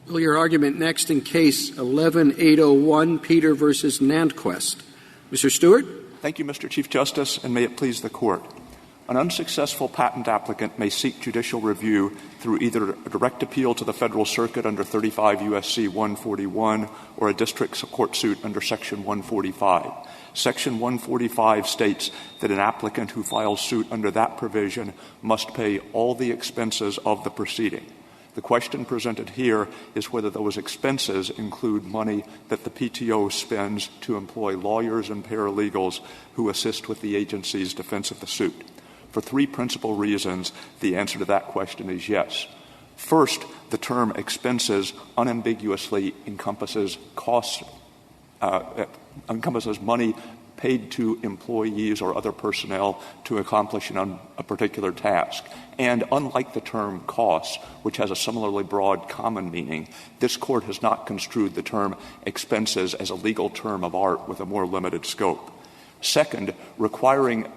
Will your argument next in Case 11-801, Peter v. NantKwest. Mr. Stewart. Thank you, Mr. Chief Justice, and may it please the Court. An unsuccessful patent applicant may seek judicial review through either a direct appeal to the Federal Circuit under 35 U.S.C. 141 or a district court suit under Section 145. Section 145 states that an applicant who files suit under that provision must pay all the expenses of the proceeding. The question presented here is whether those expenses include money that the PTO spends to employ lawyers and paralegals who assist with the agency's defense of the suit. For three principal reasons, the answer to that question is yes. First, the term expenses unambiguously encompasses costs, encompasses money paid to employees or other personnel to accomplish a particular task. And unlike the term costs, which has a similarly broad common meaning, this Court has not construed the term expenses as a legal term of art with a more limited scope. Second, requiring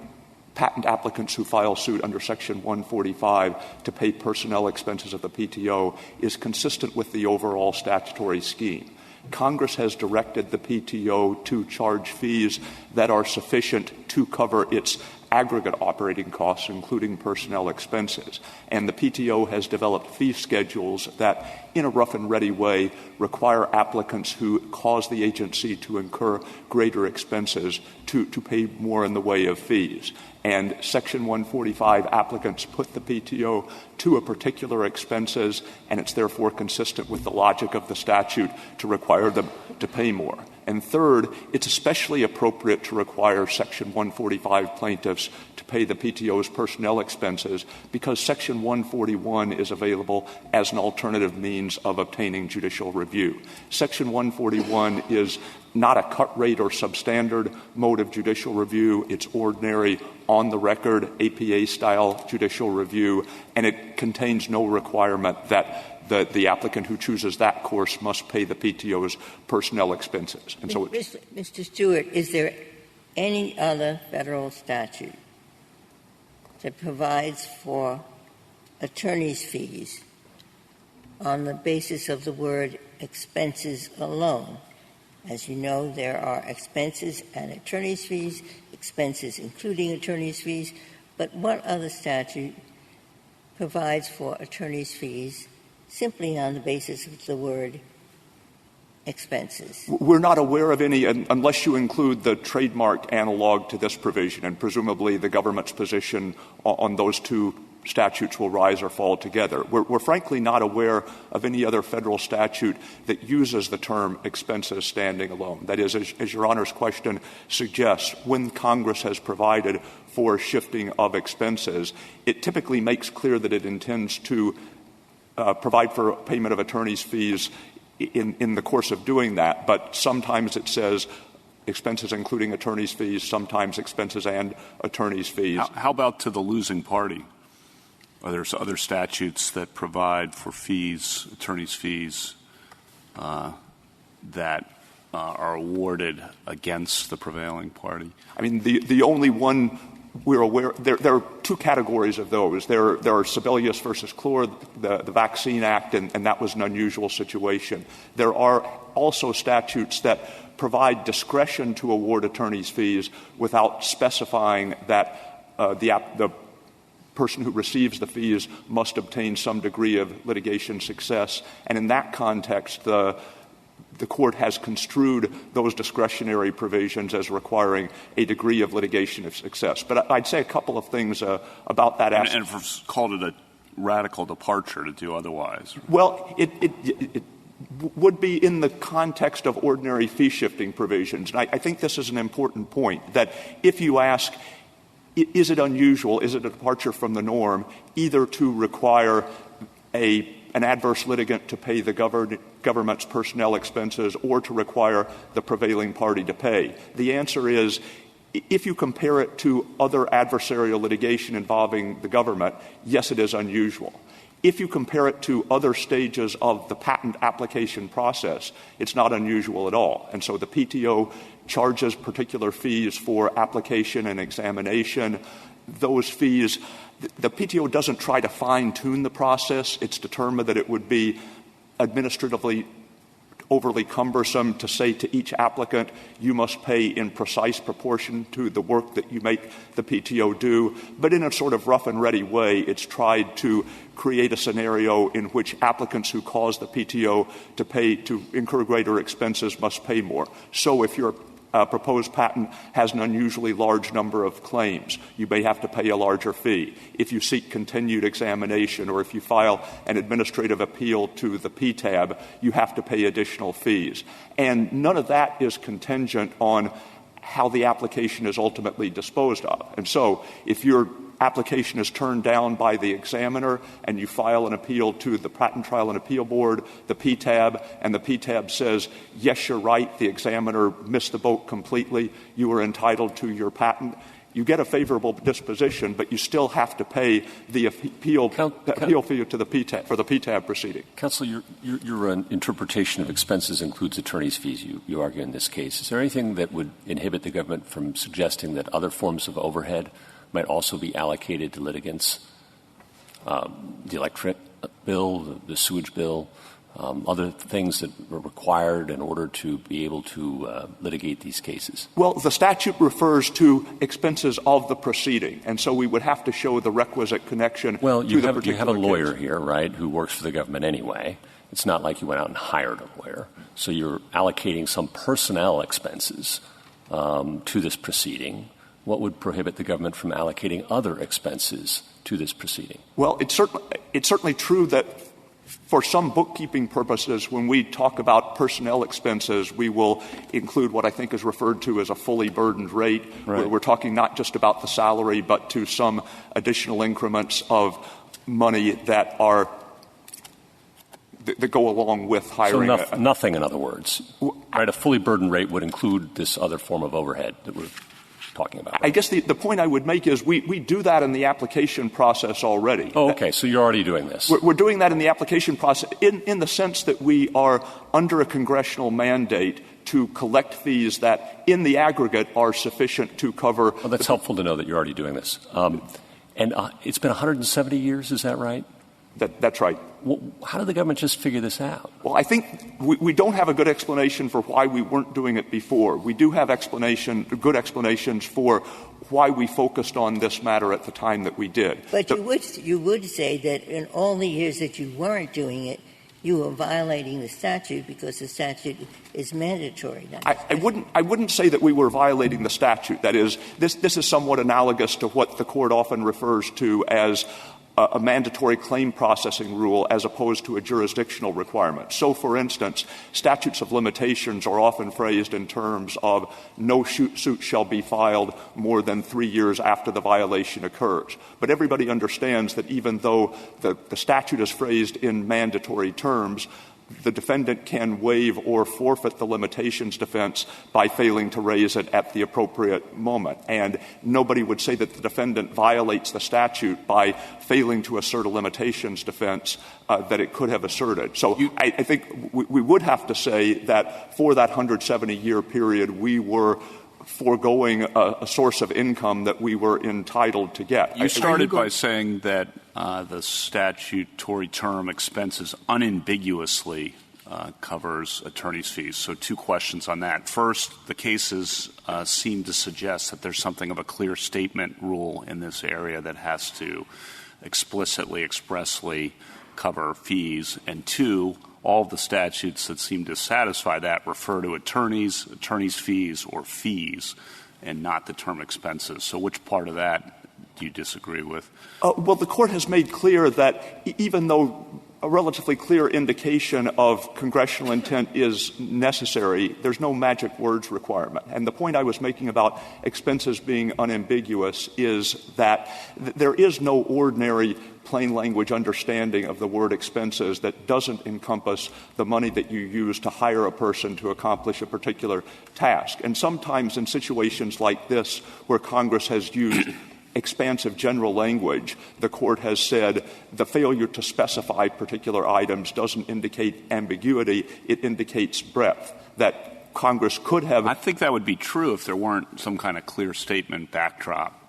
patent applicants who file suit under Section 145 to pay personnel expenses of the PTO is consistent with the overall statutory scheme. Congress has directed the PTO to charge fees that are sufficient to cover its aggregate operating costs, including personnel expenses. And the PTO has developed fee schedules that, in a rough and ready way, require applicants who cause the agency to incur greater expenses to pay more in the way of fees. And Section 145 applicants put the PTO to a particular expenses, and it's therefore consistent with the logic of the statute to require them to pay more. And third, it's especially appropriate to require Section 145 plaintiffs to pay the PTO's personnel expenses because Section 141 is available as an alternative means of obtaining judicial review. Section 141 is not a cut rate or substandard mode of judicial review. It's ordinary, on-the-record, APA-style judicial review, and it contains no requirement that the applicant who chooses that course must pay the PTO's personnel expenses. And so Mr. Stewart, is there any other federal statute that provides for attorney's fees on the basis of the word expenses alone? As you know, there are expenses and attorney's fees, expenses including attorney's fees, but what other statute provides for attorney's fees simply on the basis of the word expenses? We're not aware of any, unless you include the trademark analog to this provision, and presumably the government's position on those two statutes will rise or fall together. We're frankly not aware of any other federal statute that uses the term expenses standing alone. That is, as Your Honor's question suggests, when Congress has provided for shifting of expenses, it typically makes clear that it intends to provide for payment of attorney's fees in the course of doing that, but sometimes it says expenses including attorney's fees, sometimes expenses and attorney's fees. How about to the losing party? Are there other statutes that provide for fees, attorney's fees, that are awarded against the prevailing party? I mean, the only one we're aware there are two categories of those. There are Sebelius versus Clore, the Vaccine Act, and that was an unusual situation. There are also statutes that provide discretion to award attorney's fees without specifying that the person who receives the fees must obtain some degree of litigation success. And in that context, the Court has construed those discretionary provisions as requiring a degree of litigation of success. But I'd say a couple of things about that aspect. And called it a radical departure to do otherwise. Well, it would be in the context of ordinary fee-shifting provisions. And I think this is an important point, that if you ask, is it unusual, is it a departure from the norm, either to require an adverse litigant to pay the government's personnel expenses or to require the prevailing party to pay? The answer is, if you compare it to other adversarial litigation involving the government, yes, it is unusual. If you compare it to other stages of the patent application process, it's not unusual at all. And so the PTO charges particular fees for application and examination. Those fees, the PTO doesn't try to fine-tune the process. It's determined that it would be administratively overly cumbersome to say to each applicant, you must pay in precise proportion to the work that you make the PTO do. But in a sort of rough and ready way, it's tried to create a scenario in which applicants who cause the PTO to incur greater expenses must pay more. So if your proposed patent has an unusually large number of claims, you may have to pay a larger fee. If you seek continued examination or if you file an administrative appeal to the PTAB, you have to pay additional fees. And none of that is contingent on how the application is ultimately disposed of. And so if your application is turned down by the examiner and you file an appeal to the Patent Trial and Appeal Board, the PTAB, and the PTAB says, yes, you're right, the examiner missed the boat completely, you are entitled to your patent, you get a favorable disposition, but you still have to pay the appeal fee to the PTAB for the PTAB proceeding. Counsel, your interpretation of expenses includes attorney's fees, you argue in this case. Is there anything that would inhibit the government from suggesting that other forms of overhead might also be allocated to litigants? The electric bill, the sewage bill, other things that were required in order to be able to litigate these cases? Well, the statute refers to expenses of the proceeding, and so we would have to show the requisite connection to the particular case. You have a lawyer here, right, who works for the government anyway. It's not like you went out and hired a lawyer. So you're allocating some personnel expenses to this proceeding. What would prohibit the government from allocating other expenses to this proceeding? Well, it's certainly true that for some bookkeeping purposes, when we talk about personnel expenses, we will include what I think is referred to as a fully burdened rate. Right. We're talking not just about the salary, but to some additional increments of money that go along with hiring. So nothing, in other words. Right, a fully burdened rate would include this other form of overhead that we're talking about. I guess the point I would make is we do that in the application process already. Oh, okay. So you're already doing this. We're doing that in the application process in the sense that we are under a congressional mandate to collect fees that in the aggregate are sufficient to cover. Well, that's helpful to know that you're already doing this. And it's been 170 years, is that right? That's right. Well, how did the government just figure this out? Well, I think we don't have a good explanation for why we weren't doing it before. We do have good explanations for why we focused on this matter at the time that we did. But you would say that in all the years that you weren't doing it, you were violating the statute because the statute is mandatory. I wouldn't say that we were violating the statute. That is, this is somewhat analogous to what the Court often refers to as a mandatory claim processing rule as opposed to a jurisdictional requirement. So, for instance, statutes of limitations are often phrased in terms of no suit shall be filed more than 3 years after the violation occurs. But everybody understands that even though the statute is phrased in mandatory terms, the defendant can waive or forfeit the limitations defense by failing to raise it at the appropriate moment. And nobody would say that the defendant violates the statute by failing to assert a limitations defense that it could have asserted. So I think we would have to say that for that 170-year period, we were foregoing a source of income that we were entitled to get. You started by saying that the statutory term expenses unambiguously covers attorney's fees. So two questions on that. First, the cases seem to suggest that there's something of a clear statement rule in this area that has to explicitly, expressly cover fees. And two, all of the statutes that seem to satisfy that refer to attorney's fees or fees and not the term expenses. So which part of that do you disagree with? Well, the Court has made clear that even though a relatively clear indication of congressional intent is necessary, there's no magic words requirement. And the point I was making about expenses being unambiguous is that there is no ordinary plain language understanding of the word expenses that doesn't encompass the money that you use to hire a person to accomplish a particular task. And sometimes in situations like this where Congress has used expansive general language, the Court has said the failure to specify particular items doesn't indicate ambiguity, it indicates breadth, that Congress could have. I think that would be true if there weren't some kind of clear statement backdrop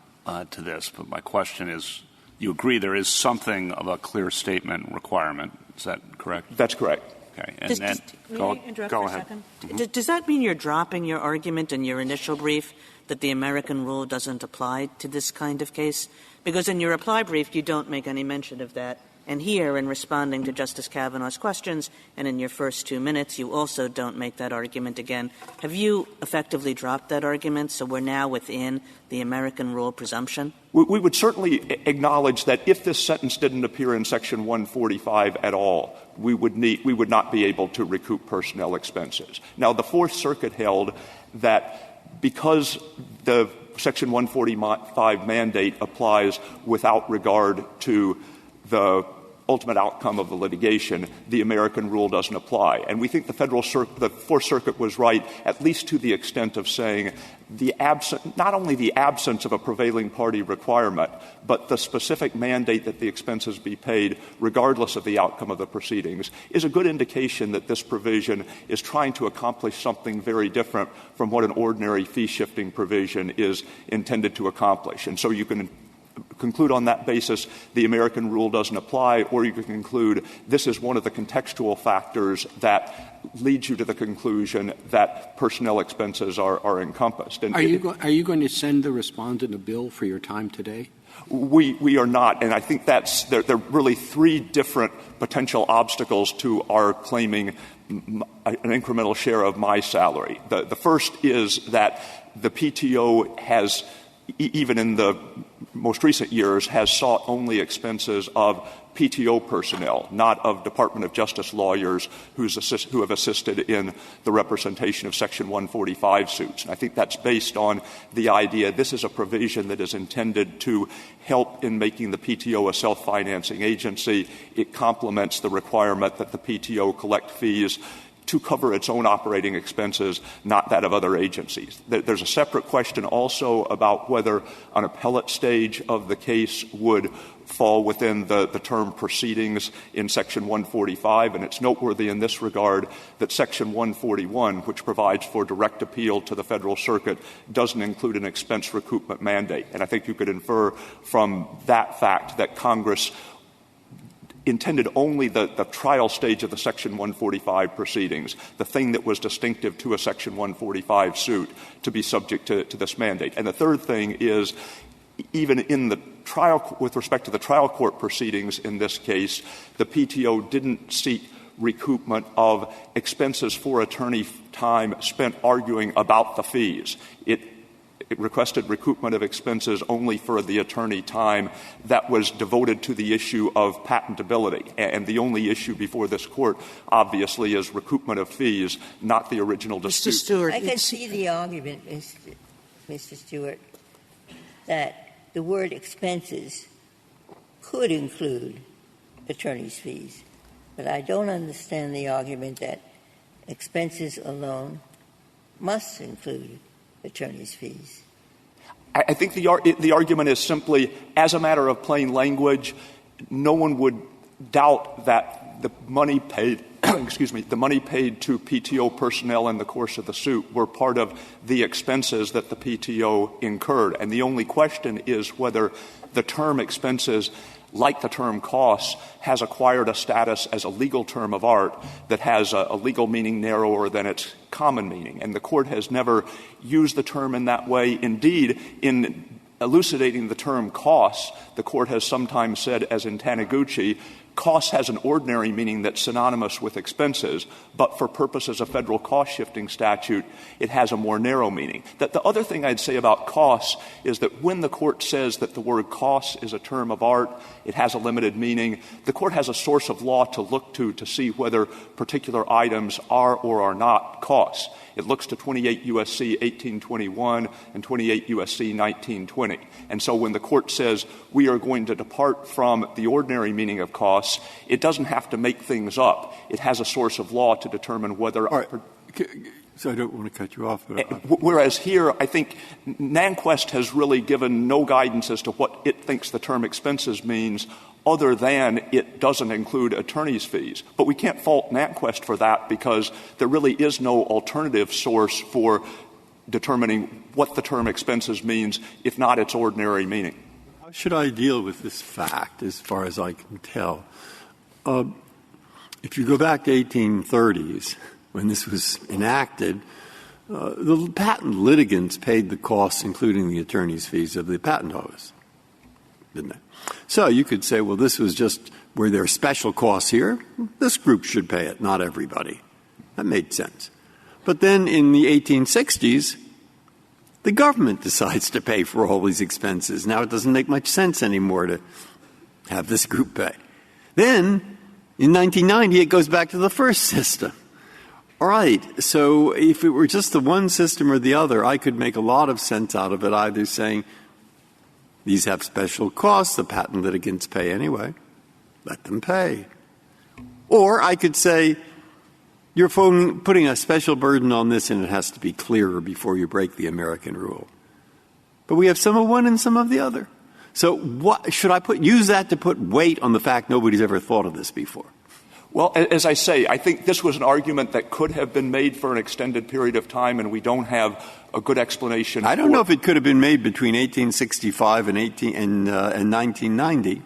to this. But my question is, you agree there is something of a clear statement requirement. Is that correct? That's correct. Okay. And then May go I interrupt go for ahead. a second? Mm-hmm. Does that mean you're dropping your argument in your initial brief that the American rule doesn't apply to this kind of case? Because in your reply brief, you don't make any mention of that. And here, in responding to Justice Kavanaugh's questions, and in your first 2 minutes, you also don't make that argument again. Have you effectively dropped that argument, so we're now within the American rule presumption? We would certainly acknowledge that if this sentence didn't appear in Section 145 at all, we would not be able to recoup personnel expenses. Now, the Fourth Circuit held that because the Section 145 mandate applies without regard to the ultimate outcome of the litigation, the American rule doesn't apply. And we think the Fourth Circuit was right, at least to the extent of saying not only the absence of a prevailing party requirement, but the specific mandate that the expenses be paid regardless of the outcome of the proceedings is a good indication that this provision is trying to accomplish something very different from what an ordinary fee-shifting provision is intended to accomplish. And so you can conclude on that basis the American rule doesn't apply, or you can conclude this is one of the contextual factors that leads you to the conclusion that personnel expenses are encompassed. And are you going to send the respondent a bill for your time today? We are not, and I think there are really three different potential obstacles to our claiming an incremental share of my salary. The first is that the PTO has, even in the most recent years, has sought only expenses of PTO personnel, not of Department of Justice lawyers who have assisted in the representation of Section 145 suits. And I think that's based on the idea this is a provision that is intended to help in making the PTO a self-financing agency. It complements the requirement that the PTO collect fees to cover its own operating expenses, not that of other agencies. There's a separate question also about whether an appellate stage of the case would fall within the term proceedings in Section 145, and it's noteworthy in this regard that Section 141, which provides for direct appeal to the Federal Circuit, doesn't include an expense recoupment mandate. And I think you could infer from that fact that Congress intended only the trial stage of the Section 145 proceedings, the thing that was distinctive to a Section 145 suit, to be subject to this mandate. And the third thing is, even in the trial, with respect to the trial court proceedings in this case, the PTO didn't seek recoupment of expenses for attorney time spent arguing about the fees. It requested recoupment of expenses only for the attorney time that was devoted to the issue of patentability. And the only issue before this Court, obviously, is recoupment of fees, not the original dispute. Mr. Stewart. I can see the argument, Mr. Stewart, that the word expenses could include attorney's fees. But I don't understand the argument that expenses alone must include attorney's fees. I think the argument is simply, as a matter of plain language, no one would doubt that the money paid the money paid to PTO personnel in the course of the suit were part of the expenses that the PTO incurred. And the only question is whether the term expenses, like the term costs, has acquired a status as a legal term of art that has a legal meaning narrower than its common meaning. And the Court has never used the term in that way. Indeed, in elucidating the term costs, the Court has sometimes said, as in Taniguchi, costs has an ordinary meaning that's synonymous with expenses, but for purposes of federal cost-shifting statute, it has a more narrow meaning. The other thing I'd say about costs is that when the Court says that the word costs is a term of art, it has a limited meaning, the Court has a source of law to look to see whether particular items are or are not costs. It looks to 28 U.S.C. 1821 and 28 U.S.C. 1920. And so when the Court says we are going to depart from the ordinary meaning of costs, it doesn't have to make things up. It has a source of law to determine whether All right. So I don't want to cut you off. Whereas here, I think NantKwest has really given no guidance as to what it thinks the term expenses means, other than it doesn't include attorney's fees. But we can't fault NantKwest for that, because there really is no alternative source for determining what the term expenses means, if not its ordinary meaning. How should I deal with this fact, as far as I can tell? If you go back to 1830s, when this was enacted, the patent litigants paid the costs, including the attorney's fees of the patent office, didn't they? So you could say, well, this was just where there are special costs here. This group should pay it, not everybody. That made sense. But then in the 1860s, the government decides to pay for all these expenses. Now it doesn't make much sense anymore to have this group pay. Then, in 1990, it goes back to the first system. All right, so if it were just the one system or the other, I could make a lot of sense out of it, either saying these have special costs, the patent litigants pay anyway, let them pay. Or I could say, you're putting a special burden on this and it has to be clearer before you break the American rule. But we have some of one and some of the other. So what should I use that to put weight on the fact nobody's ever thought of this before? Well, as I say, I think this was an argument that could have been made for an extended period of time, and we don't have a good explanation. I don't know if it could have been made between 1865 and 1990.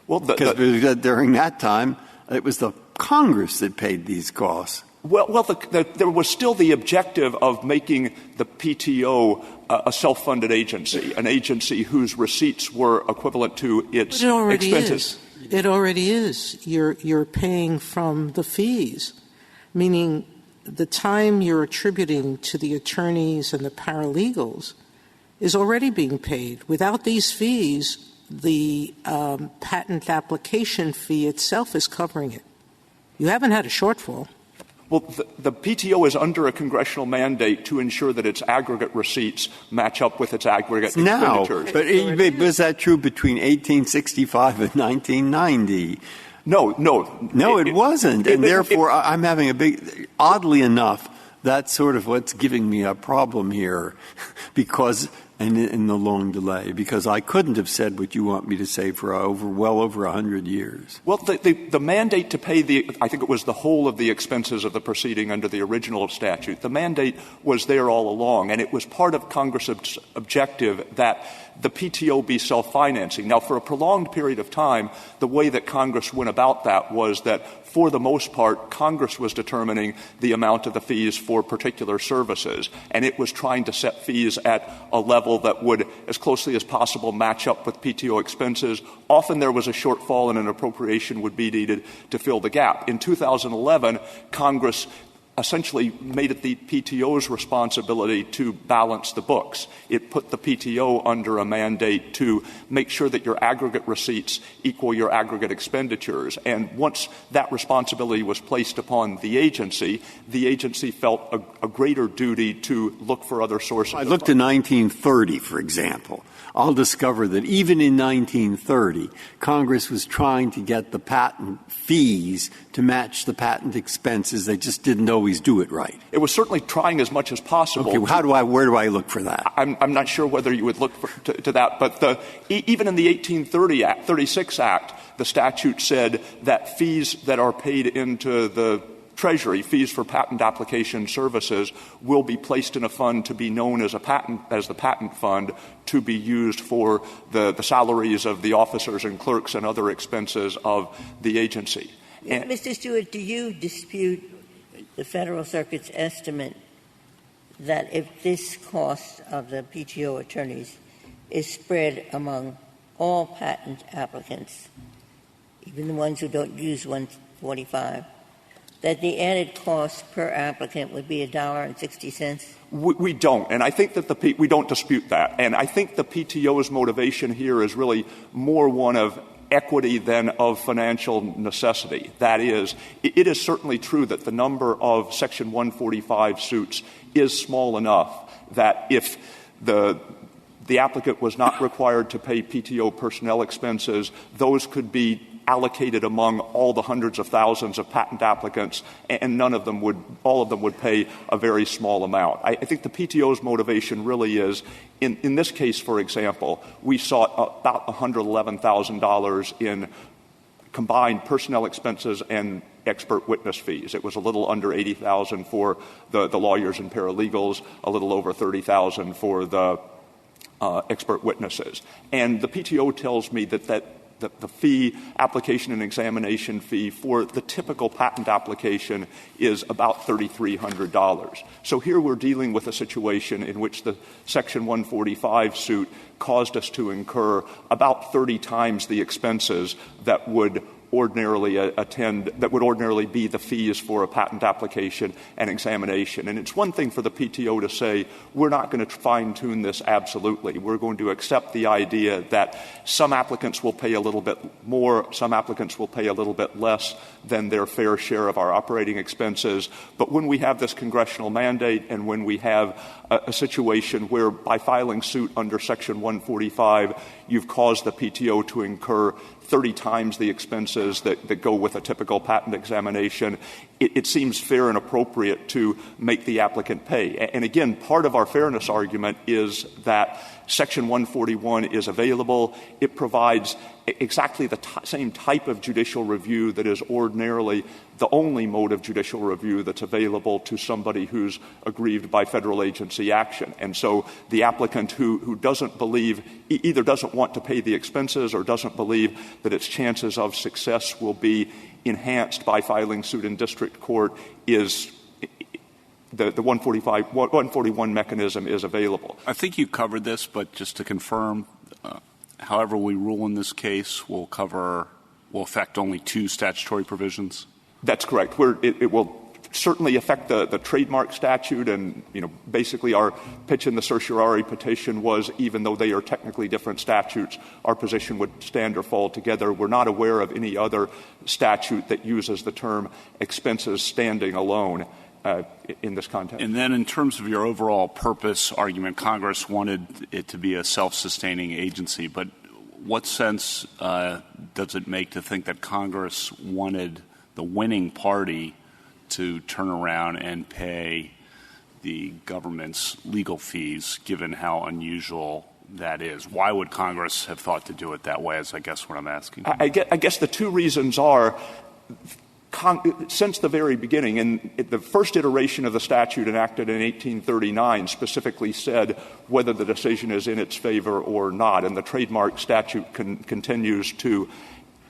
Well, because during that time, it was the Congress that paid these costs. Well, there was still the objective of making the PTO a self-funded agency, an agency whose receipts were equivalent to its expenses. It already is. You're paying from the fees, meaning the time you're attributing to the attorneys and the paralegals is already being paid. Without these fees, the patent application fee itself is covering it. You haven't had a shortfall. Well, the PTO is under a congressional mandate to ensure that its aggregate receipts match up with its aggregate expenditures. But was that true between 1865 and 1990? No, it wasn't. And therefore, I'm having oddly enough, that's sort of what's giving me a problem here, because in the long delay, because I couldn't have said what you want me to say for well over 100 years. Well, the mandate to pay I think it was the whole of the expenses of the proceeding under the original statute, the mandate was there all along, and it was part of Congress's objective that the PTO be self-financing. Now, for a prolonged period of time, the way that Congress went about that was that, for the most part, Congress was determining the amount of the fees for particular services, and it was trying to set fees at a level that would, as closely as possible, match up with PTO expenses. Often there was a shortfall and an appropriation would be needed to fill the gap. In 2011, Congress essentially made it the PTO's responsibility to balance the books. It put the PTO under a mandate to make sure that your aggregate receipts equal your aggregate expenditures. And once that responsibility was placed upon the agency felt a greater duty to look for other sources. I looked at 1930, for example. I'll discover that even in 1930, Congress was trying to get the patent fees to match the patent expenses. They just didn't always do it right. It was certainly trying as much as possible. Okay, where do I look for that? I'm not sure whether you would look to that, but even in the 1836 Act, the statute said that fees that are paid into the Treasury, fees for patent application services, will be placed in a fund to be known as the patent fund, to be used for the salaries of the officers and clerks and other expenses of the agency. Mr. Stewart, do you dispute the Federal Circuit's estimate that if this cost of the PTO attorneys is spread among all patent applicants, even the ones who don't use 145, that the added cost per applicant would be $1.60? We don't, and I think that we don't dispute that. And I think the PTO's motivation here is really more one of equity than of financial necessity. That is, it is certainly true that the number of Section 145 suits is small enough that if the applicant was not required to pay PTO personnel expenses, those could be allocated among all the hundreds of thousands of patent applicants, and all of them would pay a very small amount. I think the PTO's motivation really is, in this case, for example, we sought about $111,000 in combined personnel expenses and expert witness fees. It was a little under $80,000 for the lawyers and paralegals, a little over $30,000 for the expert witnesses. And the PTO tells me that the fee, application and examination fee for the typical patent application is about $3,300. So here we're dealing with a situation in which the Section 145 suit caused us to incur about 30 times the expenses that would ordinarily be the fees for a patent application and examination. And it's one thing for the PTO to say, we're not going to fine-tune this absolutely. We're going to accept the idea that some applicants will pay a little bit more, some applicants will pay a little bit less than their fair share of our operating expenses. But when we have this congressional mandate and when we have a situation where by filing suit under Section 145, you've caused the PTO to incur 30 times the expenses that go with a typical patent examination, it seems fair and appropriate to make the applicant pay. And again, part of our fairness argument is that Section 141 is available. It provides exactly the same type of judicial review that is ordinarily the only mode of judicial review that's available to somebody who's aggrieved by federal agency action. And so the applicant who doesn't believe, either doesn't want to pay the expenses or doesn't believe that its chances of success will be enhanced by filing suit in district court is the 141 mechanism is available. I think you covered this, but just to confirm, however we rule in this case will affect only 2 statutory provisions? That's correct. It will certainly affect the trademark statute, and basically our pitch in the certiorari petition was, even though they are technically different statutes, our position would stand or fall together. We're not aware of any other statute that uses the term expenses standing alone in this context. And then in terms of your overall purpose argument, Congress wanted it to be a self-sustaining agency, but what sense does it make to think that Congress wanted the winning party to turn around and pay the government's legal fees, given how unusual that is? Why would Congress have thought to do it that way, is I guess what I'm asking? I guess the 2 reasons are, since the very beginning, and the first iteration of the statute enacted in 1839 specifically said whether the decision is in its favor or not, and the trademark statute continues to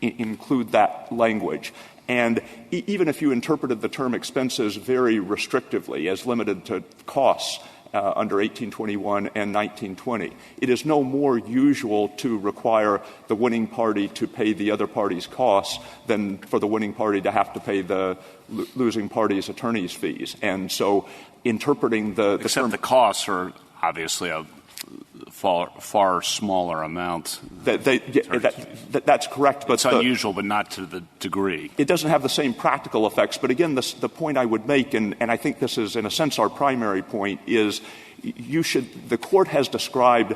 include that language. And even if you interpreted the term expenses very restrictively as limited to costs under 1821 and 1920, it is no more usual to require the winning party to pay the other party's costs than for the winning party to have to pay the losing party's attorney's fees. And so interpreting the term... the costs are obviously a far smaller amount. That's correct. But it's unusual, but not to the degree. It doesn't have the same practical effects. But again, the point I would make, and I think this is in a sense our primary point, is the court has described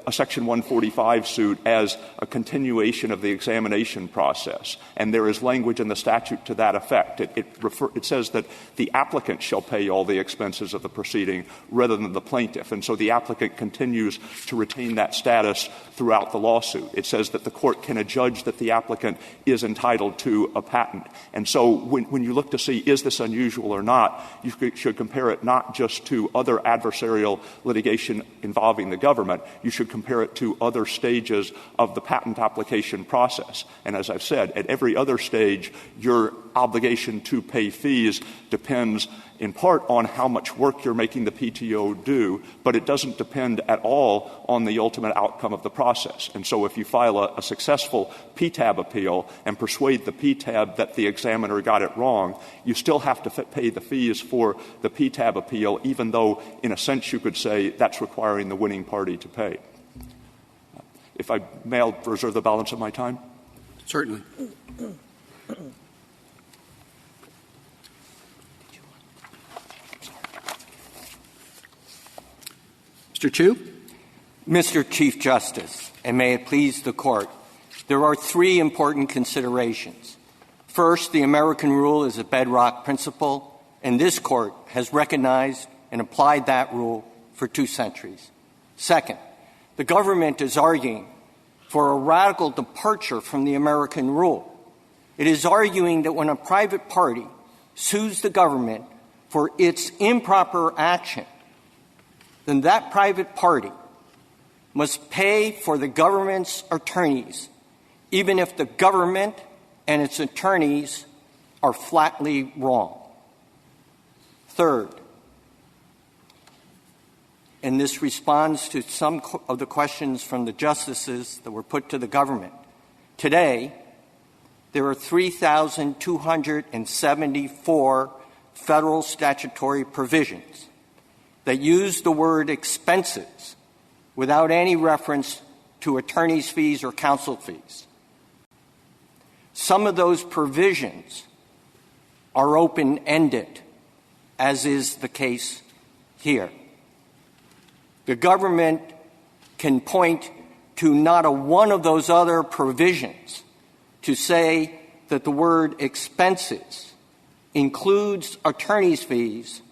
a Section 145 suit as a continuation of the examination process. And there is language in the statute to that effect. It says that the applicant shall pay all the expenses of the proceeding rather than the plaintiff. And so the applicant continues to retain that status throughout the lawsuit. It says that the court can adjudge that the applicant is entitled to a patent. And so when you look to see is this unusual or not, you should compare it not just to other adversarial litigation involving the government. You should compare it to other stages of the patent application process. And as I've said, at every other stage, your obligation to pay fees depends in part on how much work you're making the PTO do, but it doesn't depend at all on the ultimate outcome of the process. And so if you file a successful PTAB appeal and persuade the PTAB that the examiner got it wrong, you still have to pay the fees for the PTAB appeal, even though in a sense you could say that's requiring the winning party to pay. If I may, I'll reserve the balance of my time. Certainly. Mr. Chu? Mr. Chief Justice, and may it please the Court, there are 3 important considerations. First, the American rule is a bedrock principle, and this Court has recognized and applied that rule for 2 centuries. Second, the government is arguing for a radical departure from the American rule. It is arguing that when a private party sues the government for its improper action, then that private party must pay for the government's attorneys even if the government and its attorneys are flatly wrong. Third, and this responds to some of the questions from the justices that were put to the government. Today, there are 3,274 federal statutory provisions that use the word expenses without any reference to attorney's fees or counsel fees. Some of those provisions are open-ended, as is the case here. The government can point to not a one of those other provisions to say that the word expenses includes attorney's fees,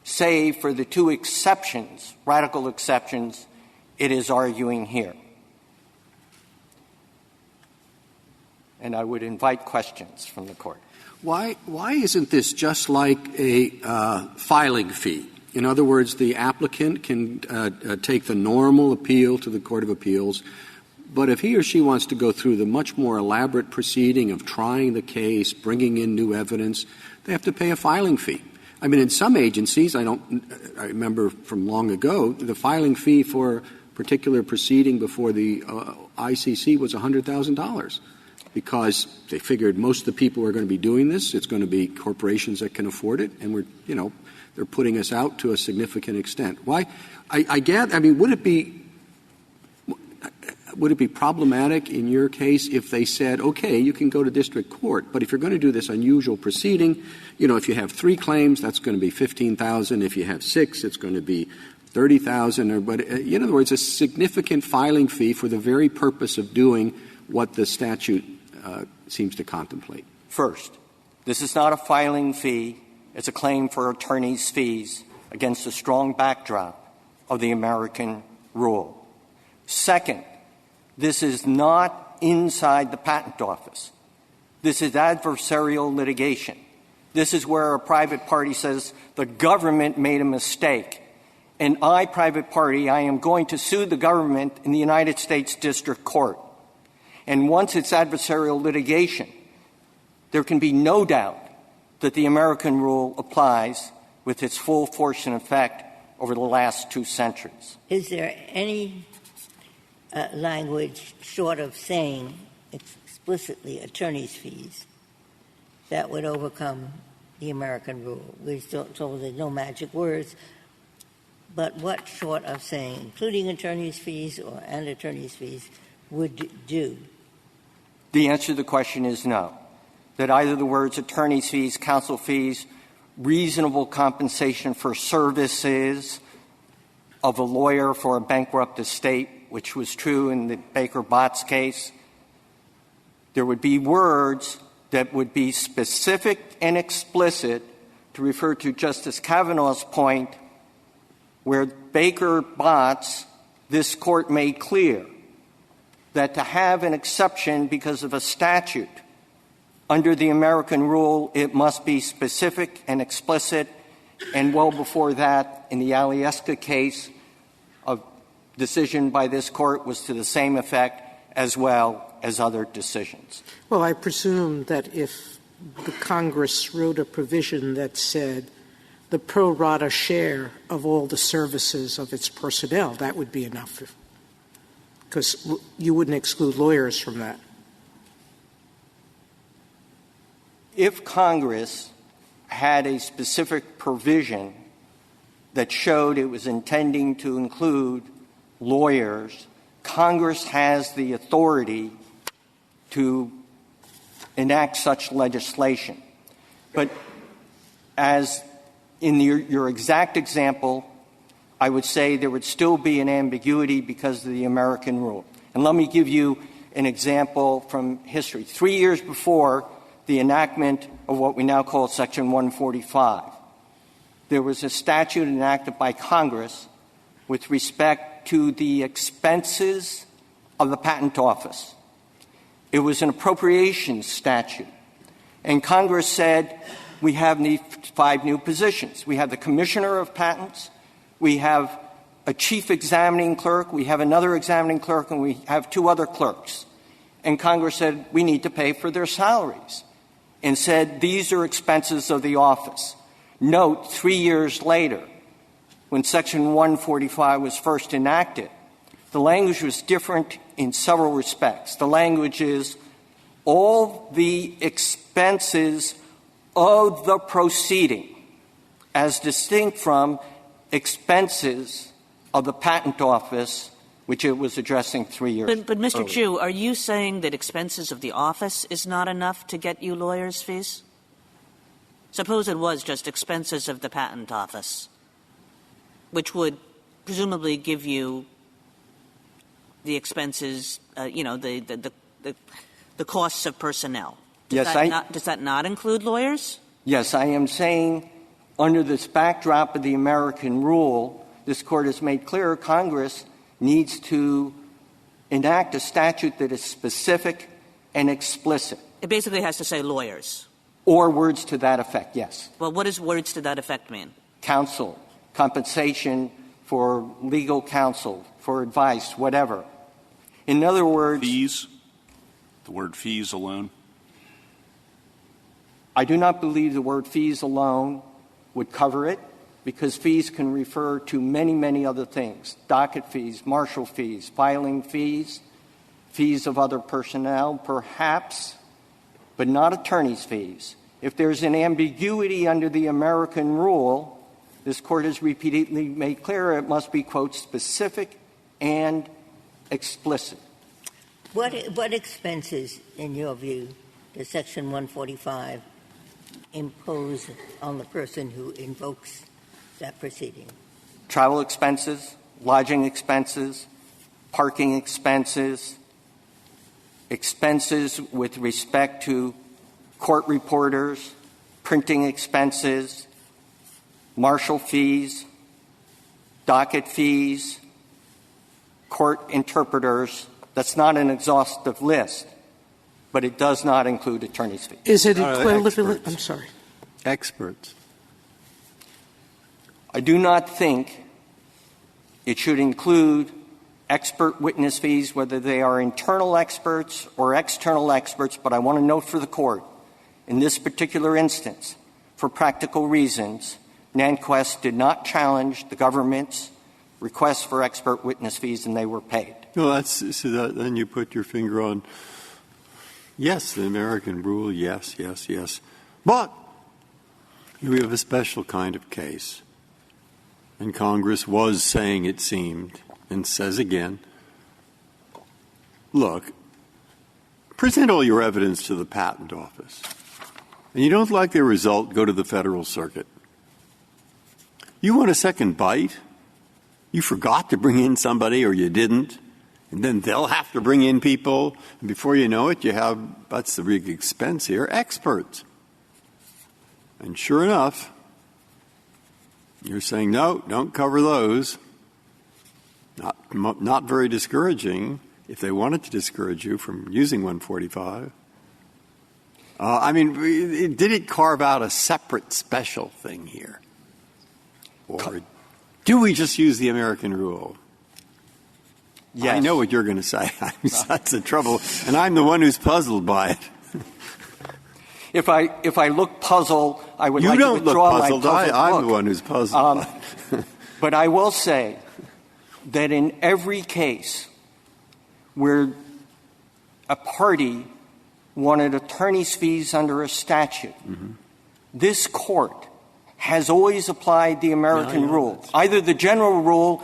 save for the two exceptions, radical exceptions, it is arguing here. And I would invite questions from the Court. Why isn't this just like a filing fee? In other words, the applicant can take the normal appeal to the Court of Appeals, but if he or she wants to go through the much more elaborate proceeding of trying the case, bringing in new evidence, they have to pay a filing fee. I mean, in some agencies, I remember from long ago, the filing fee for a particular proceeding before the ICC was $100,000 because they figured most of the people who are going to be doing this, it's going to be corporations that can afford it, and they're putting us out to a significant extent. Why? Would it be problematic in your case if they said, okay, you can go to district court, but if you're going to do this unusual proceeding, if you have 3 claims, that's going to be $15,000. If you have 6, it's going to be $30,000. But in other words, a significant filing fee for the very purpose of doing what the statute seems to contemplate. First, this is not a filing fee. It's a claim for attorney's fees against a strong backdrop of the American rule. Second, this is not inside the patent office. This is adversarial litigation. This is where a private party says the government made a mistake, and I, private party, I am going to sue the government in the United States District Court. And once it's adversarial litigation, there can be no doubt that the American rule applies with its full force and effect over the last 2 centuries. Is there any language short of saying explicitly attorney's fees that would overcome the American rule? We're told there's no magic words, but what short of saying including attorney's fees and attorney's fees would do? The answer to the question is no. That either the words attorney's fees, counsel fees, reasonable compensation for services of a lawyer for a bankrupt estate, which was true in the Baker-Botts case, there would be words that would be specific and explicit, to refer to Justice Kavanaugh's point, where Baker-Botts, this Court made clear that to have an exception because of a statute under the American rule, it must be specific and explicit, and well before that, in the Alieska case, a decision by this Court was to the same effect, as well as other decisions. Well, I presume that if the Congress wrote a provision that said the pro rata share of all the services of its personnel, that would be enough, because you wouldn't exclude lawyers from that. If Congress had a specific provision that showed it was intending to include lawyers, Congress has the authority to enact such legislation. But as in your exact example, I would say there would still be an ambiguity because of the American rule. And let me give you an example from history. 3 years before the enactment of what we now call Section 145, there was a statute enacted by Congress with respect to the expenses of the Patent Office. It was an appropriations statute. And Congress said, we have 5 new positions. We have the Commissioner of Patents, we have a Chief Examining Clerk, we have another Examining Clerk, and we have 2 other clerks. and Congress said we need to pay for their salaries and said these are expenses of the office. Note, 3 years later, when Section 145 was first enacted, the language was different in several respects. The language is all the expenses of the proceeding, as distinct from expenses of the Patent Office, which it was addressing 3 years ago. But Mr. Chu, are you saying that expenses of the office is not enough to get you lawyers' fees? Suppose it was just expenses of the Patent Office, which would presumably give you the expenses, the costs of personnel. Does that not include lawyers? Yes, I am saying under this backdrop of the American rule, this Court has made clear Congress needs to enact a statute that is specific and explicit. It basically has to say lawyers. Or words to that effect, yes. Well, what does words to that effect mean? Counsel, compensation for legal counsel, for advice, whatever. In other words... Fees? The word fees alone? I do not believe the word fees alone would cover it, because fees can refer to many, many other things. Docket fees, marshal fees, filing fees, fees of other personnel, perhaps, but not attorney's fees. If there's an ambiguity under the American rule, this Court has repeatedly made clear it must be, quote, specific and explicit. What expenses, in your view, does Section 145 impose on the person who invokes that proceeding? Travel expenses, lodging expenses, parking expenses, expenses with respect to court reporters, printing expenses, marshal fees, docket fees, court interpreters. That's not an exhaustive list, but it does not include attorney's fees. Is it equivalent? I'm sorry. Experts. I do not think it should include expert witness fees, whether they are internal experts or external experts, but I want to note for the Court, in this particular instance, for practical reasons, NantKwest did not challenge the government's request for expert witness fees, and they were paid. No, then you put your finger on, yes, the American rule, yes. But we have a special kind of case. And Congress was saying, it seemed, and says again, look, present all your evidence to the Patent Office. And you don't like the result, go to the Federal Circuit. You want a second bite? You forgot to bring in somebody or you didn't, and then they'll have to bring in people, and before you know it, you have, that's the big expense here, experts. And sure enough, you're saying, no, don't cover those. Not very discouraging if they wanted to discourage you from using 145. Did it carve out a separate special thing here? Or do we just use the American rule? Yes. I know what you're going to say. That's the trouble. And I'm the one who's puzzled by it. If I look puzzled, I would like to withdraw my puzzled. You don't look puzzled. I'm look. the one who's puzzled. But I will say that in every case where a party wanted attorney's fees under a statute, this Court has always applied the American rule. Either the general rule,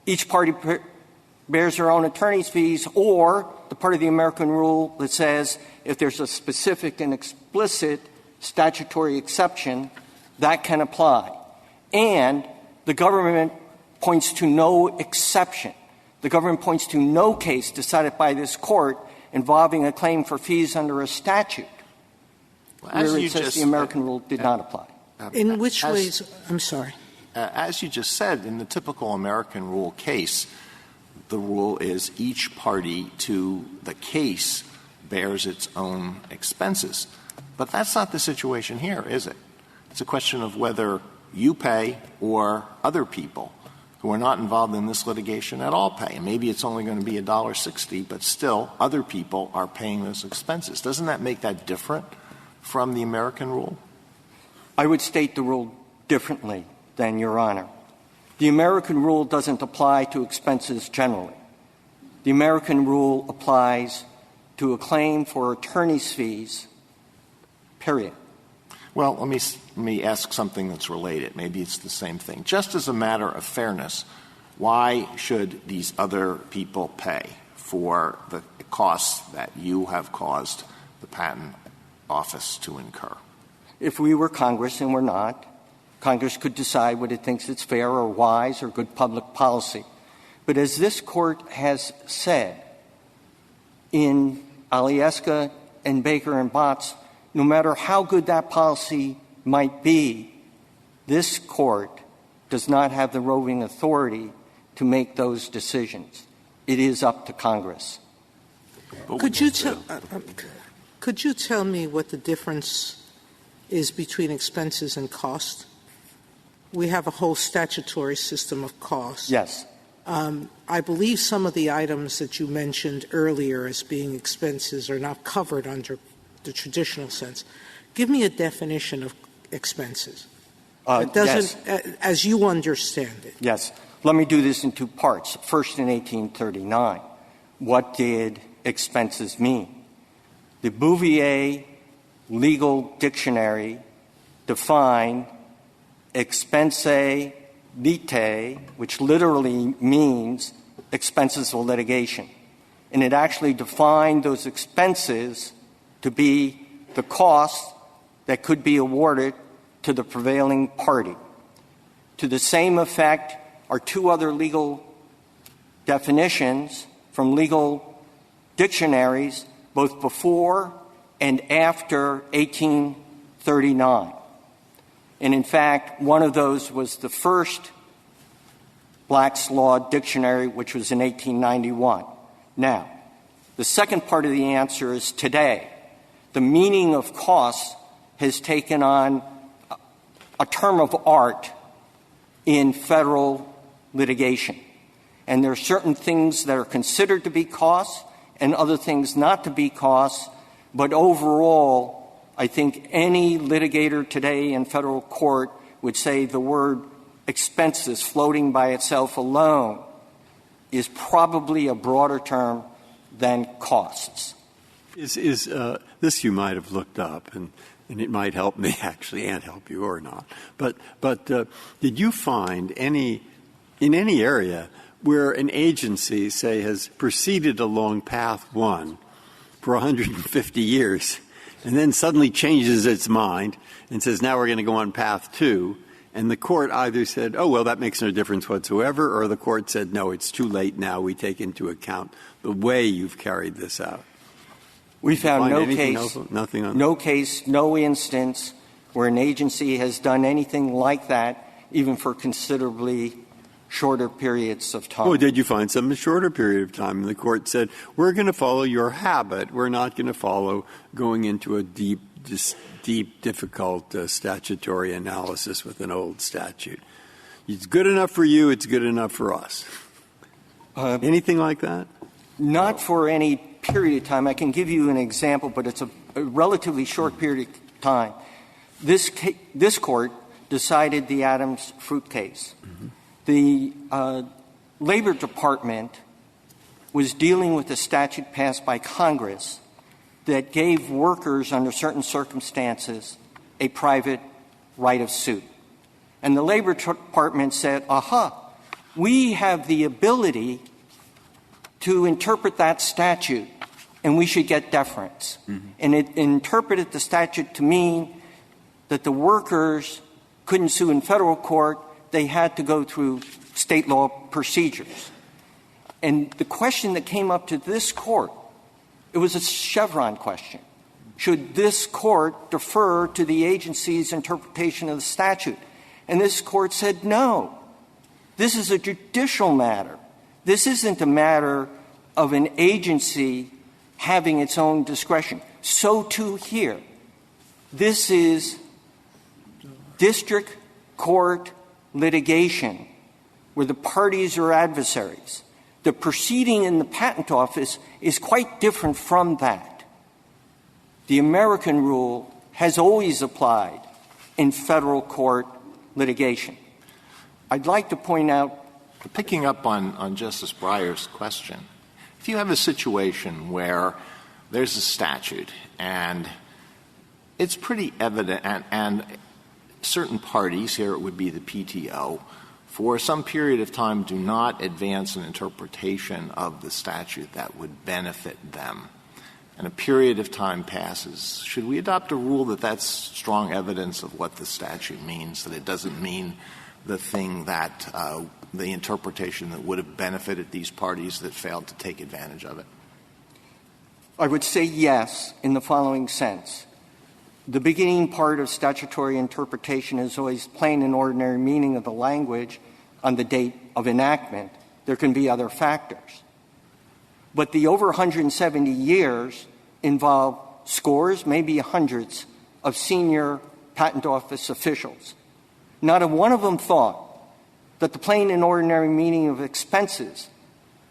each party bears their own attorney's fees, or the part of the American rule that says if there's a specific and explicit statutory exception, that can apply. And the government points to no exception. The government points to no case decided by this Court involving a claim for fees under a statute where it says the American rule did not apply. In which ways? I'm sorry. As you just said, in the typical American rule case, the rule is each party to the case bears its own expenses. But that's not the situation here, is it? It's a question of whether you pay or other people who are not involved in this litigation at all pay. And maybe it's only going to be $1.60, but still other people are paying those expenses. Doesn't that make that different from the American rule? I would state the rule differently than Your Honor. The American rule doesn't apply to expenses generally. The American rule applies to a claim for attorney's fees, period. Well, let me ask something that's related. Maybe it's the same thing. Just as a matter of fairness, why should these other people pay for the costs that you have caused the Patent Office to incur? If we were Congress, and we're not, Congress could decide what it thinks it's fair or wise or good public policy. But as this Court has said in Alieska and Baker and Botts, no matter how good that policy might be, this Court does not have the roving authority to make those decisions. It is up to Congress. Could you tell me what the difference is between expenses and cost? We have a whole statutory system of costs. Yes. I believe some of the items that you mentioned earlier as being expenses are not covered under the traditional sense. Give me a definition of expenses. It doesn't, yes. As you understand it. Yes. Let me do this in two parts. First, in 1839, what did expenses mean? The Bouvier Legal Dictionary defined expense lite, which literally means expenses of litigation. And it actually defined those expenses to be the cost that could be awarded to the prevailing party. To the same effect are two other legal definitions from legal dictionaries, both before and after 1839. And in fact, one of those was the first Black's Law Dictionary, which was in 1891. Now, the second part of the answer is today. The meaning of cost has taken on a term of art in federal litigation. And there are certain things that are considered to be costs and other things not to be costs. But overall, I think any litigator today in federal court would say the word expenses floating by itself alone is probably a broader term than costs. Is this you might have looked up, and it might help me actually, and help you or not. But did you find in any area where an agency, say, has proceeded along path one for 150 years and then suddenly changes its mind and says, now we're going to go on path two, and the court either said, oh, well, that makes no difference whatsoever, or the court said, no, it's too late now, we take into account the way you've carried this out? We found no case, no instance where an agency has done anything like that, even for considerably shorter periods of time. Oh, did you find some shorter period of time? And the court said, we're going to follow your habit. We're not going to follow going into a deep, difficult statutory analysis with an old statute. It's good enough for you. It's good enough for us. Anything like that? Not for any period of time. I can give you an example, but it's a relatively short period of time. This court decided the Adams Fruit case. Mm-hmm. The Labor Department was dealing with a statute passed by Congress that gave workers under certain circumstances a private right of suit. And the Labor Department said, we have the ability to interpret that statute, and we should get deference. Mm-hmm. And it interpreted the statute to mean that the workers couldn't sue in federal court. They had to go through state law procedures. And the question that came up to this court, it was a Chevron question. Should this court defer to the agency's interpretation of the statute? And this court said, no. This is a judicial matter. This isn't a matter of an agency having its own discretion. So, too, here. This is district court litigation where the parties are adversaries. The proceeding in the patent office is quite different from that. The American rule has always applied in federal court litigation. I'd like to point out, picking up on Justice Breyer's question, if you have a situation where there's a statute and it's pretty evident, and certain parties, here it would be the PTO, for some period of time do not advance an interpretation of the statute that would benefit them, and a period of time passes, should we adopt a rule that that's strong evidence of what the statute means, that it doesn't mean the thing that the interpretation that would have benefited these parties that failed to take advantage of it? I would say yes in the following sense. The beginning part of statutory interpretation is always plain and ordinary meaning of the language on the date of enactment. There can be other factors. But the over 170 years involve scores, maybe hundreds, of senior patent office officials. Not a one of them thought that the plain and ordinary meaning of expenses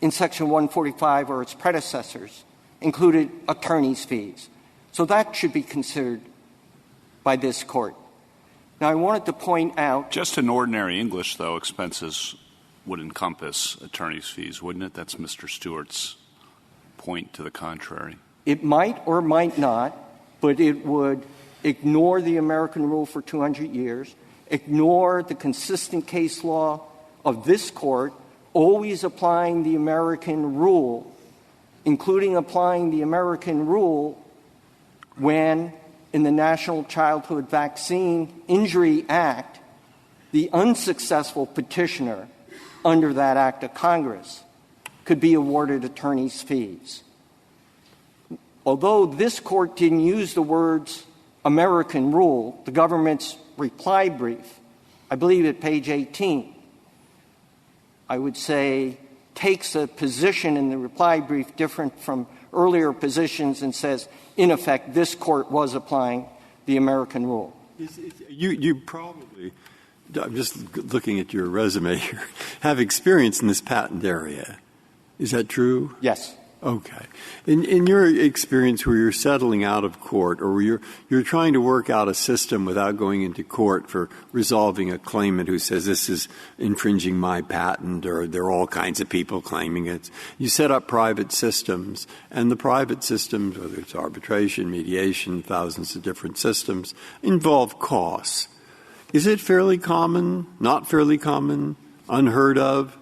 in Section 145 or its predecessors included attorney's fees. So that should be considered by this Court. Now, I wanted to point out — just in ordinary English, though, expenses would encompass attorney's fees, wouldn't it? That's Mr. Stewart's point to the contrary. It might or might not, but it would ignore the American rule for 200 years, ignore the consistent case law of this Court, always applying the American rule, including applying the American rule when, in the National Childhood Vaccine Injury Act, the unsuccessful petitioner under that act of Congress could be awarded attorney's fees. Although this Court didn't use the words American rule, the government's reply brief, I believe at page 18, I would say takes a position in the reply brief different from earlier positions and says, in effect, this Court was applying the American rule. You probably, I'm just looking at your resume here, have experience in this patent area. Is that true? Yes. Okay. In your experience where you're settling out of court or where you're trying to work out a system without going into court for resolving a claimant who says this is infringing my patent or there are all kinds of people claiming it, you set up private systems, and the private systems, whether it's arbitration, mediation, thousands of different systems, involve costs. Is it fairly common, not fairly common, unheard of,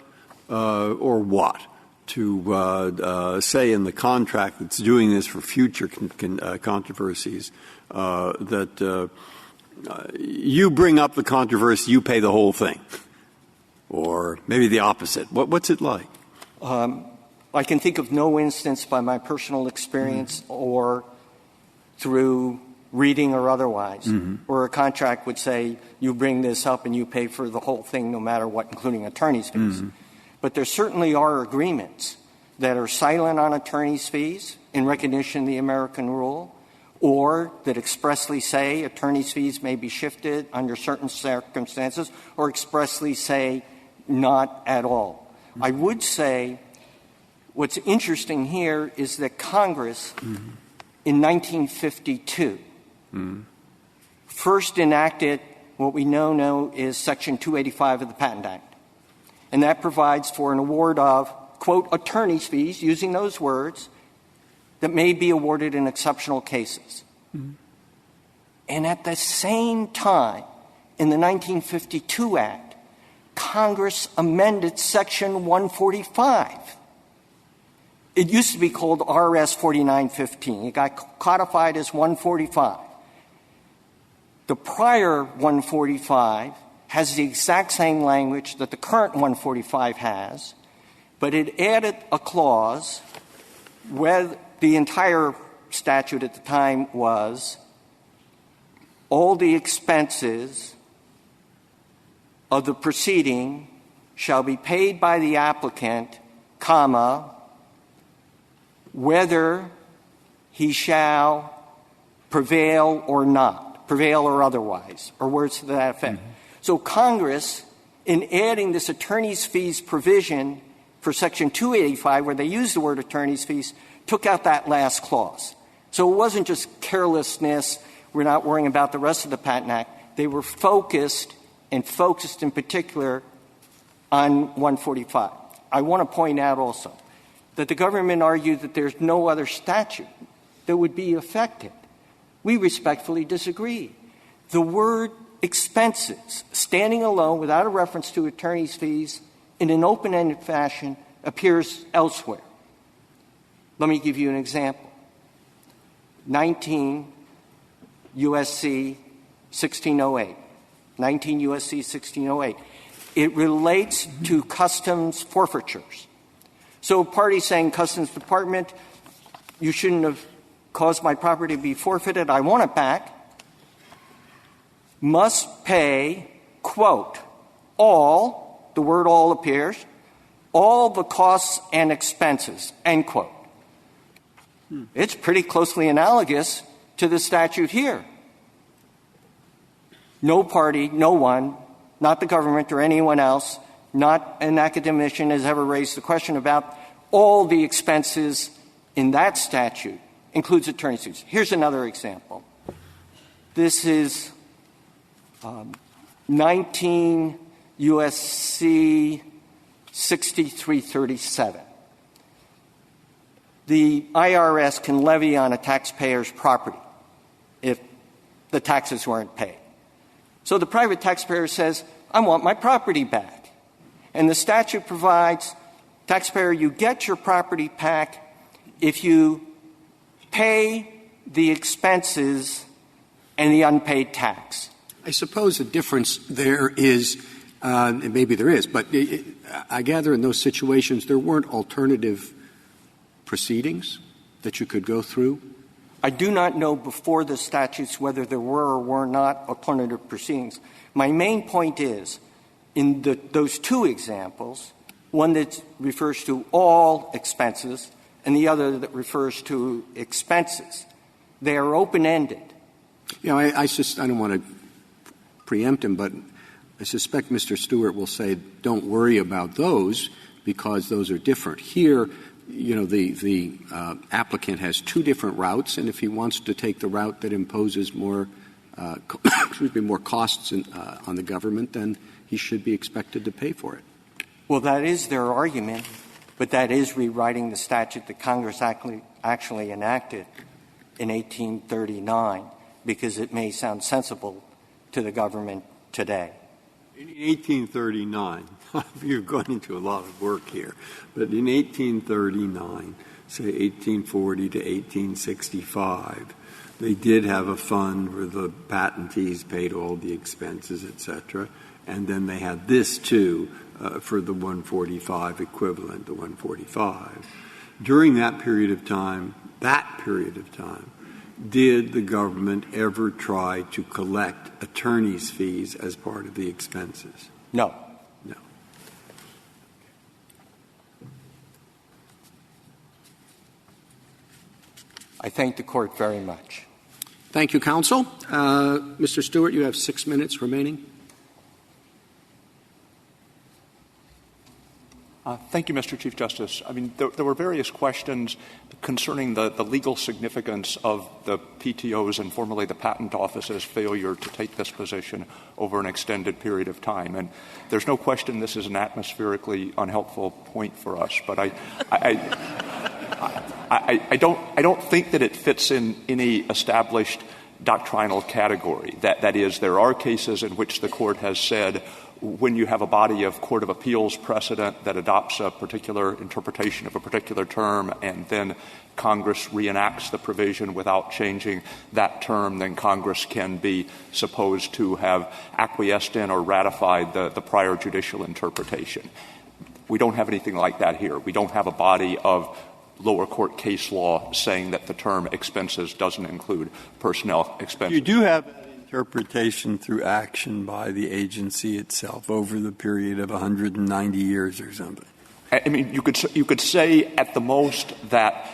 or what? To say in the contract that's doing this for future controversies that you bring up the controversy, you pay the whole thing, or maybe the opposite. What's it like? I can think of no instance by my personal experience or through reading or otherwise, where a contract would say you bring this up and you pay for the whole thing no matter what, including attorney's fees. But there certainly are agreements that are silent on attorney's fees in recognition of the American rule, or that expressly say attorney's fees may be shifted under certain circumstances, or expressly say not at all. I would say what's interesting here is that Congress in 1952 first enacted what we now know is Section 285 of the Patent Act. And that provides for an award of, quote, attorney's fees, using those words, that may be awarded in exceptional cases. And at the same time, in the 1952 Act, Congress amended Section 145. It used to be called RS 4915. It got codified as 145. The prior 145 has the exact same language that the current 145 has, but it added a clause where the entire statute at the time was all the expenses of the proceeding shall be paid by the applicant, comma, whether he shall prevail or not, prevail or otherwise, or words to that effect. So Congress in adding this attorney's fees provision for Section 285, where they used the word attorney's fees, took out that last clause. So it wasn't just carelessness, we're not worrying about the rest of the Patent Act. They were focused in particular on 145. I want to point out also that the government argued that there's no other statute that would be affected. We respectfully disagree. The word expenses, standing alone without a reference to attorney's fees in an open-ended fashion, appears elsewhere. Let me give you an example. 19 U.S.C. 1608. 19 U.S.C. 1608. It relates to customs forfeitures. So a party saying, Customs Department, you shouldn't have caused my property to be forfeited, I want it back, must pay, quote, all, the word all appears, all the costs and expenses, end quote. It's pretty closely analogous to the statute here. No party, no one, not the government or anyone else, not an academician has ever raised the question about all the expenses in that statute includes attorney's fees. Here's another example. This is 19 U.S.C. 6337. The IRS can levy on a taxpayer's property if the taxes weren't paid. So the private taxpayer says, I want my property back. And the statute provides, taxpayer, you get your property back if you pay the expenses and the unpaid tax. I suppose the difference there is, maybe there is, but I gather in those situations there weren't alternative proceedings that you could go through? I do not know before the statutes whether there were or were not alternative proceedings. My main point is, in those two examples, one that refers to all expenses and the other that refers to expenses, they are open-ended. You know, I don't want to preempt him, but I suspect Mr. Stewart will say, don't worry about those because those are different. Here, you know, the applicant has two different routes, and if he wants to take the route that imposes more costs on the government, then he should be expected to pay for it. Well, that is their argument, but that is rewriting the statute that Congress actually enacted in 1839, because it may sound sensible to the government today. In 1839, you're going into a lot of work here, but in 1839, say 1840 to 1865, they did have a fund where the patentees paid all the expenses, et cetera, and then they had this, too, for the 145 equivalent, the 145. During that period of time, did the government ever try to collect attorney's fees as part of the expenses? No. No. I thank the Court very much. Thank you, counsel. Mr. Stewart, you have 6 minutes remaining. Thank you, Mr. Chief Justice. I mean, there were various questions concerning the legal significance of the PTO's and formerly the Patent Office's failure to take this position over an extended period of time. And there's no question this is an atmospherically unhelpful point for us. But I don't think that it fits in any established doctrinal category. That is, there are cases in which the Court has said, when you have a body of court of appeals precedent that adopts a particular interpretation of a particular term and then Congress reenacts the provision without changing that term, then Congress can be supposed to have acquiesced in or ratified the prior judicial interpretation. We don't have anything like that here. We don't have a body of lower court case law saying that the term expenses doesn't include personnel expenses. You do have interpretation through action by the agency itself over the period of 190 years or something. I mean, you could say at the most that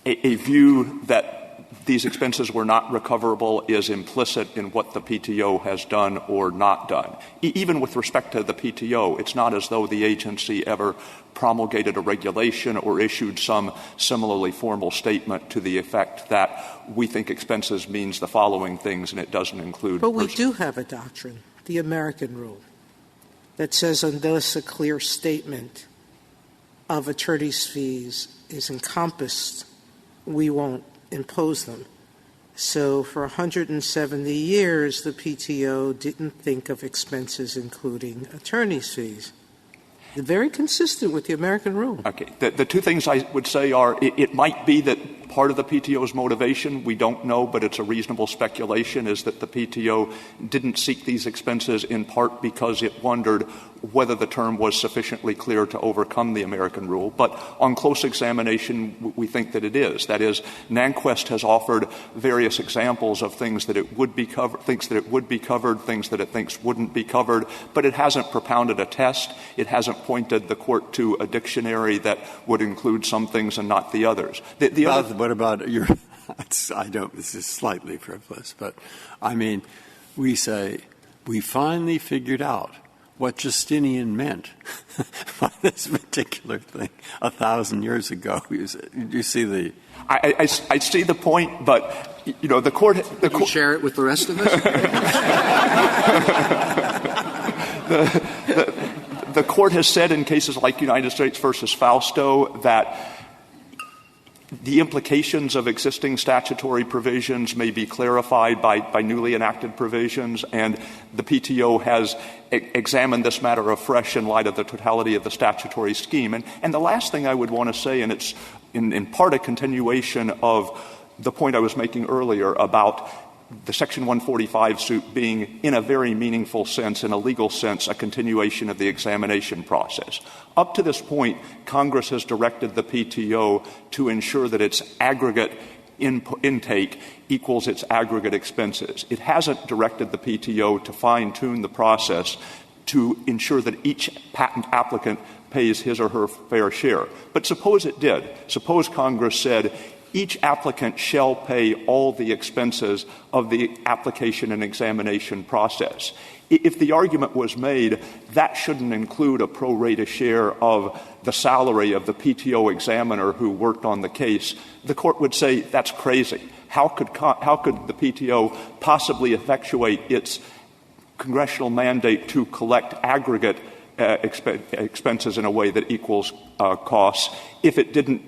a view that these expenses were not recoverable is implicit in what the PTO has done or not done. Even with respect to the PTO, it's not as though the agency ever promulgated a regulation or issued some similarly formal statement to the effect that we think expenses means the following things and it doesn't include. But we do have a doctrine, the American rule, that says unless a clear statement of attorney's fees is encompassed, we won't impose them. So for 170 years, the PTO didn't think of expenses including attorney's fees. They're very consistent with the American rule. Okay. The two things I would say are it might be that part of the PTO's motivation, we don't know, but it's a reasonable speculation, is that the PTO didn't seek these expenses in part because it wondered whether the term was sufficiently clear to overcome the American rule. But on close examination, we think that it is. That is, NantKwest has offered various examples of things that it would be covered, things that it would be covered, things that it thinks wouldn't be covered, but it hasn't propounded a test. It hasn't pointed the court to a dictionary that would include some things and not the others. What about your this is slightly frivolous, but I mean, we say we finally figured out what Justinian meant by this particular thing 1,000 years ago. You see the... I see the point, but, you know, the court... Could you share it with the rest of us? The court has said in cases like United States versus Fausto that the implications of existing statutory provisions may be clarified by newly enacted provisions, and the PTO has examined this matter afresh in light of the totality of the statutory scheme. And the last thing I would want to say, and it's in part a continuation of the point I was making earlier about the Section 145 suit being, in a very meaningful sense, in a legal sense, a continuation of the examination process. Up to this point, Congress has directed the PTO to ensure that its aggregate intake equals its aggregate expenses. It hasn't directed the PTO to fine-tune the process to ensure that each patent applicant pays his or her fair share. But suppose it did. Suppose Congress said, each applicant shall pay all the expenses of the application and examination process. If the argument was made, that shouldn't include a pro rata share of the salary of the PTO examiner who worked on the case, the court would say that's crazy. How could the PTO possibly effectuate its congressional mandate to collect aggregate expenses in a way that equals costs if it didn't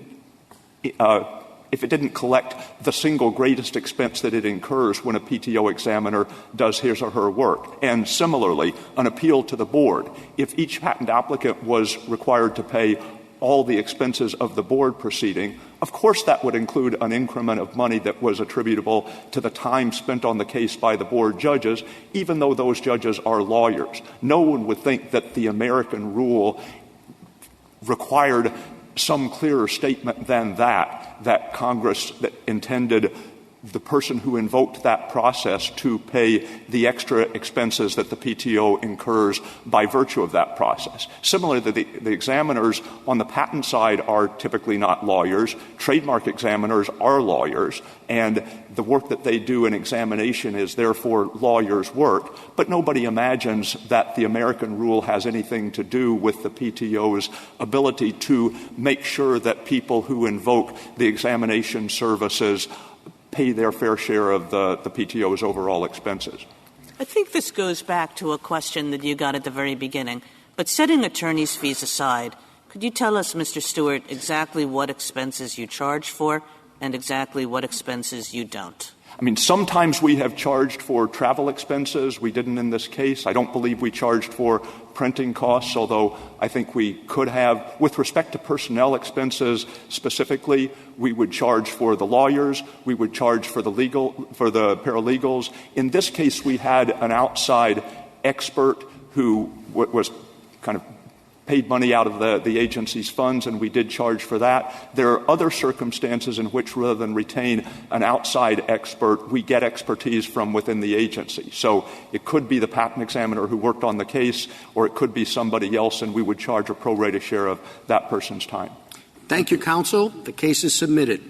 collect the single greatest expense that it incurs when a PTO examiner does his or her work? And similarly, an appeal to the board. If each patent applicant was required to pay all the expenses of the board proceeding, of course that would include an increment of money that was attributable to the time spent on the case by the board judges, even though those judges are lawyers. No one would think that the American rule required some clearer statement than that Congress that intended the person who invoked that process to pay the extra expenses that the PTO incurs by virtue of that process. Similarly, the examiners on the patent side are typically not lawyers. Trademark examiners are lawyers, and the work that they do in examination is therefore lawyers' work. But nobody imagines that the American rule has anything to do with the PTO's ability to make sure that people who invoke the examination services pay their fair share of the PTO's overall expenses. I think this goes back to a question that you got at the very beginning. But setting attorney's fees aside, could you tell us, Mr. Stewart, exactly what expenses you charge for and exactly what expenses you don't? I mean, sometimes we have charged for travel expenses. We didn't in this case. I don't believe we charged for printing costs, although I think we could have. With respect to personnel expenses specifically, we would charge for the lawyers. We would charge for the paralegals. In this case, we had an outside expert who was kind of paid money out of the agency's funds, and we did charge for that. There are other circumstances in which, rather than retain an outside expert, we get expertise from within the agency. So it could be the patent examiner who worked on the case, or it could be somebody else, and we would charge a pro rata share of that person's time. Thank you, counsel. The case is submitted.